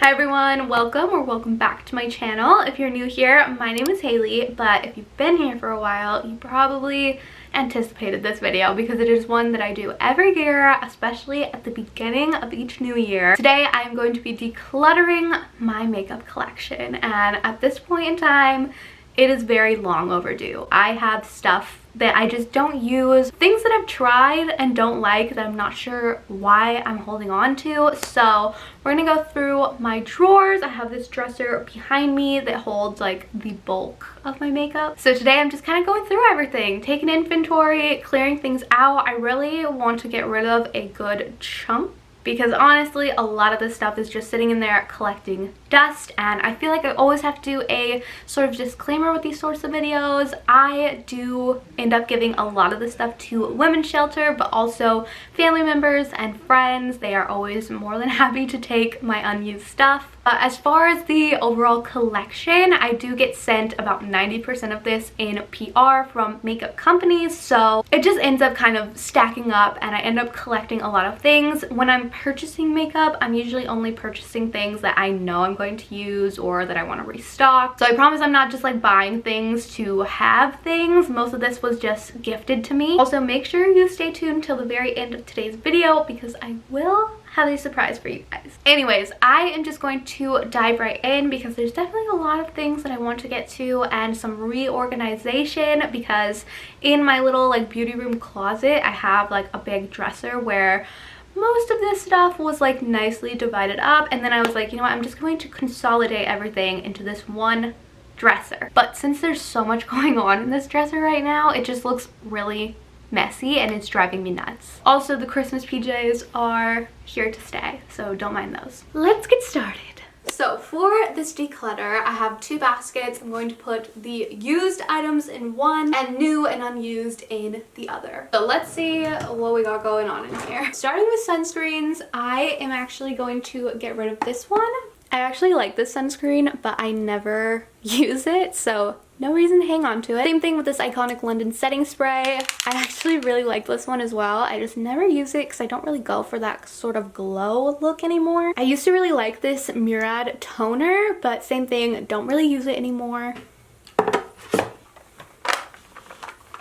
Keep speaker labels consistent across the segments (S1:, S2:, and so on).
S1: Hi everyone, welcome back to my channel. If you're new here, my name is Hailie, but if you've been here for a while, you probably anticipated this video because it is one that I do every year, especially at the beginning of each new year. Today I'm going to be decluttering my makeup collection, and at this point in time, it is very long overdue. I have stuff that I just don't use, things that I've tried and don't like that I'm not sure why I'm holding on to. So we're gonna go through my drawers. I have this dresser behind me that holds like the bulk of my makeup. So today I'm just kind of going through everything, taking inventory, clearing things out. I really want to get rid of a good chunk because honestly a lot of this stuff is just sitting in there collecting dust, and I feel like I always have to do a sort of disclaimer with these sorts of videos. I do end up giving a lot of this stuff to women's shelter, but also family members and friends. They are always more than happy to take my unused stuff. As far as the overall collection, I do get sent about 90% of this in PR from makeup companies, so it just ends up kind of stacking up and I end up collecting a lot of things. When I'm purchasing makeup, I'm usually only purchasing things that I know I'm going to use or that I want to restock. So I promise I'm not just like buying things to have things. Most of this was just gifted to me. Also, make sure you stay tuned till the very end of today's video because I will have a surprise for you guys. Anyways, I am just going to dive right in because there's definitely a lot of things that I want to get to and some reorganization, because in my little like beauty room closet I have like a big dresser where most of this stuff was like nicely divided up, and then I was like, you know what, I'm just going to consolidate everything into this one dresser. But since there's so much going on in this dresser right now, it just looks really messy and it's driving me nuts. Also, the Christmas PJs are here to stay, so don't mind those. Let's get started. So for this declutter, I have two baskets. I'm going to put the used items in one and new and unused in the other. So let's see what we got going on in here. Starting with sunscreens, I am actually going to get rid of this one. I actually like this sunscreen, but I never use it, so no reason to hang on to it. Same thing with this Iconic London setting spray. I actually really like this one as well. I just never use it because I don't really go for that sort of glow look anymore. I used to really like this Murad toner, but same thing, don't really use it anymore.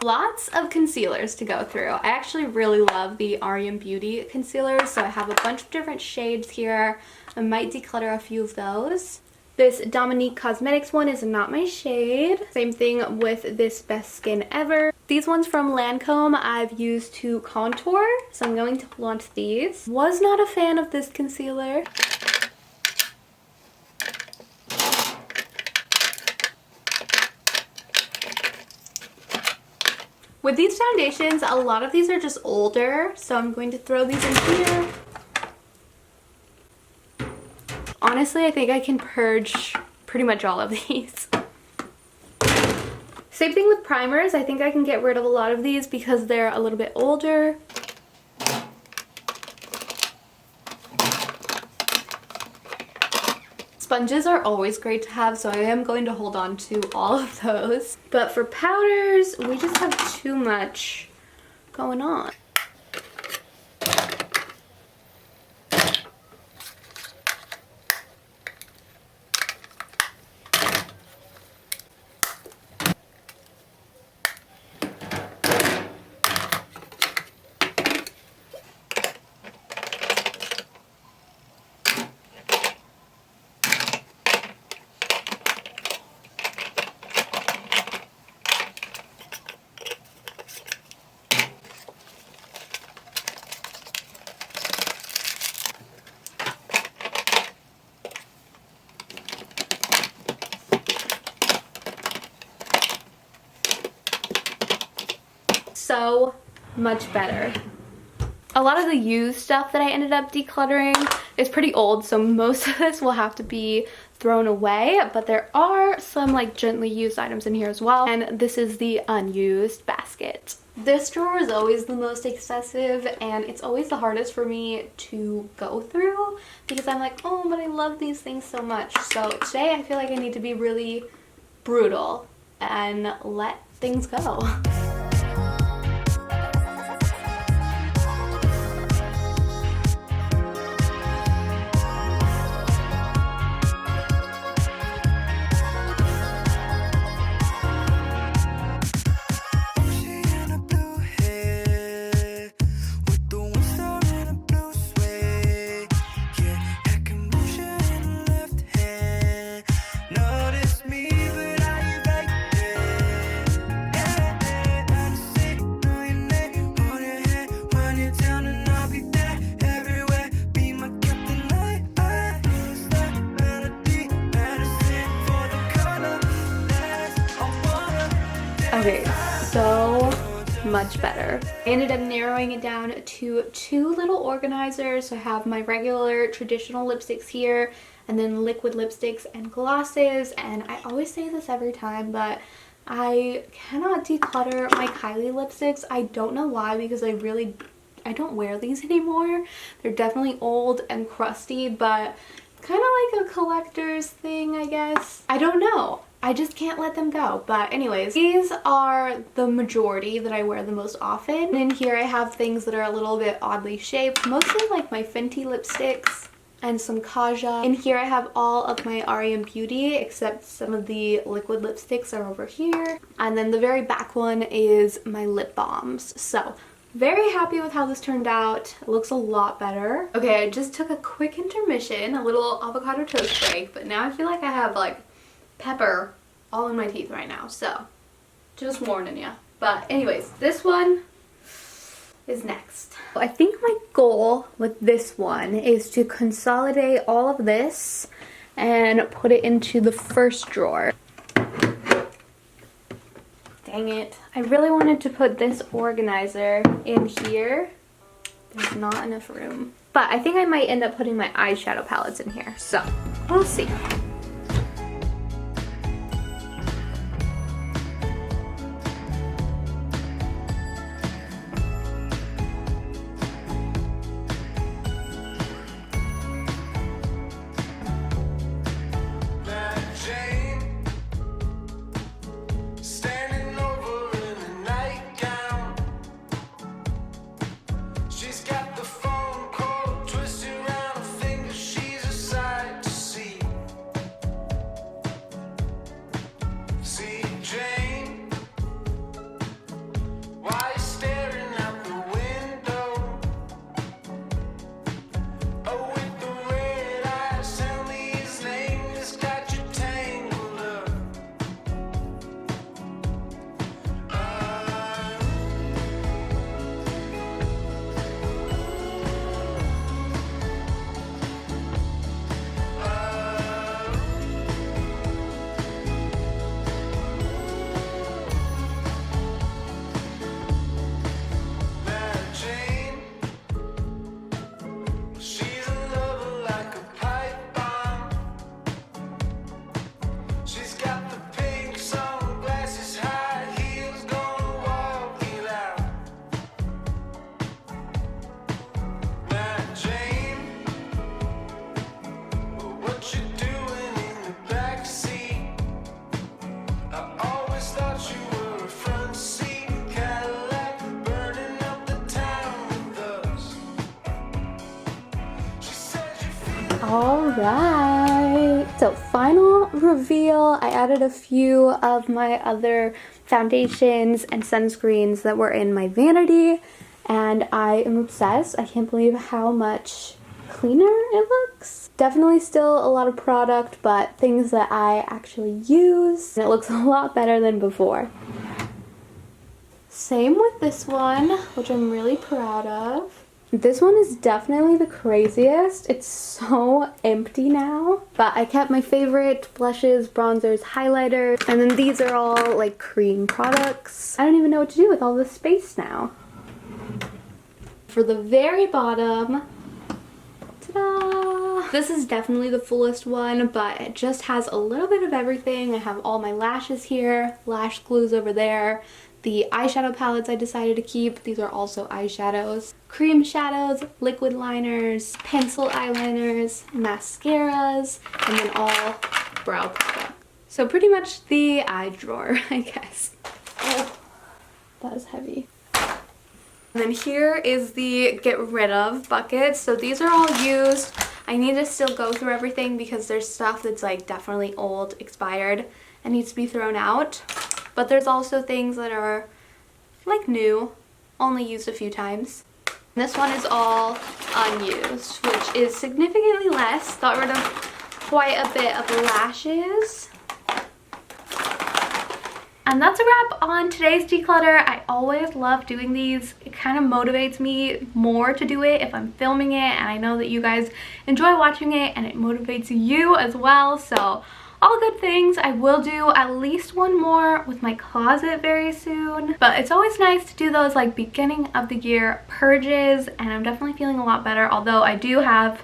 S1: Lots of concealers to go through. I actually really love the Arium Beauty concealers, so I have a bunch of different shades here. I might declutter a few of those. This Dominique Cosmetics one is not my shade. Same thing with this Best Skin Ever. These ones from Lancome I've used to contour, so I'm going to hold on to these. Was not a fan of this concealer. With these foundations, a lot of these are just older, so I'm going to throw these in here. Honestly, I think I can purge pretty much all of these. Same thing with primers. I think I can get rid of a lot of these because they're a little bit older. Sponges are always great to have, so I am going to hold on to all of those. But for powders, we just have too much going on. So much better. A lot of the used stuff that I ended up decluttering is pretty old, so most of this will have to be thrown away, but there are some like gently used items in here as well, and this is the unused basket. This drawer is always the most excessive, and it's always the hardest for me to go through because I'm like, oh, but I love these things so much. So today I feel like I need to be really brutal and let things go. Okay, so much better. I ended up narrowing it down to 2 little organizers. So I have my regular traditional lipsticks here, and then liquid lipsticks and glosses. And I always say this every time, but I cannot declutter my Hailie lipsticks. I don't know why, because I don't wear these anymore. They're definitely old and crusty, but kind of like a collector's thing, I guess. I don't know. I just can't let them go. But anyways, these are the majority that I wear the most often. And in here I have things that are a little bit oddly shaped, mostly like my Fenty lipsticks and some Kaja. In here I have all of my REM Beauty, except some of the liquid lipsticks are over here. And then the very back one is my lip balms. So very happy with how this turned out. It looks a lot better. Okay, I just took a quick intermission, a little avocado toast break, but now I feel like I have like pepper all in my teeth right now, so just warning ya. But anyways, this one is next. I think my goal with this one is to consolidate all of this and put it into the first drawer. Dang it. I really wanted to put this organizer in here. There's not enough room. But I think I might end up putting my eyeshadow palettes in here, so we'll see. Alright, so final reveal. I added a few of my other foundations and sunscreens that were in my vanity, and I am obsessed. I can't believe how much cleaner it looks. Definitely still a lot of product, but things that I actually use, and it looks a lot better than before. Same with this one, which I'm really proud of. This one is definitely the craziest. It's so empty now. But I kept my favorite blushes, bronzers, highlighters, and then these are all like cream products. I don't even know what to do with all this space now. For the very bottom, ta-da! This is definitely the fullest one, but it just has a little bit of everything. I have all my lashes here, lash glues over there. The eyeshadow palettes I decided to keep. These are also eyeshadows. Cream shadows, liquid liners, pencil eyeliners, mascaras, and then all brow product. So pretty much the eye drawer, I guess. Oh, that is heavy. And then here is the get rid of bucket. So these are all used. I need to still go through everything because there's stuff that's like definitely old, expired, and needs to be thrown out. But there's also things that are like new, only used a few times. This one is all unused, which is significantly less. Got rid of quite a bit of lashes. And that's a wrap on today's declutter. I always love doing these. It kind of motivates me more to do it if I'm filming it, and I know that you guys enjoy watching it and it motivates you as well. So all good things. I will do at least one more with my closet very soon, but it's always nice to do those like beginning of the year purges, and I'm definitely feeling a lot better, although I do have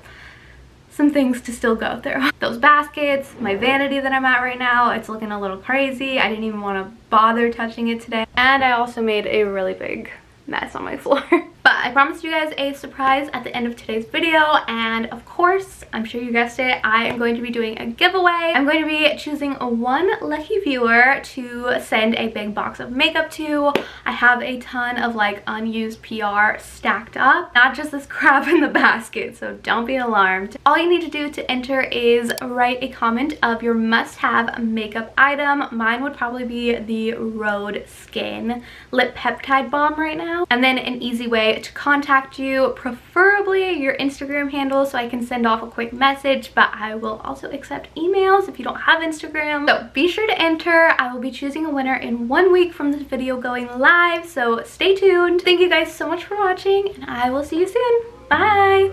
S1: some things to still go through. Those baskets, my vanity that I'm at right now, it's looking a little crazy. I didn't even want to bother touching it today, and I also made a really big mess on my floor. But I promised you guys a surprise at the end of today's video, and of course, I'm sure you guessed it, I am going to be doing a giveaway. I'm going to be choosing one lucky viewer to send a big box of makeup to. I have a ton of like unused PR stacked up, not just this crap in the basket, so don't be alarmed. All you need to do to enter is write a comment of your must-have makeup item. Mine would probably be the Rhode Skin Lip Peptide Balm right now. And then an easy way to contact you, preferably your Instagram handle so I can send off a quick message, but I will also accept emails if you don't have Instagram. So be sure to enter. I will be choosing a winner in 1 week from this video going live, so stay tuned. Thank you guys so much for watching, and I will see you soon. Bye!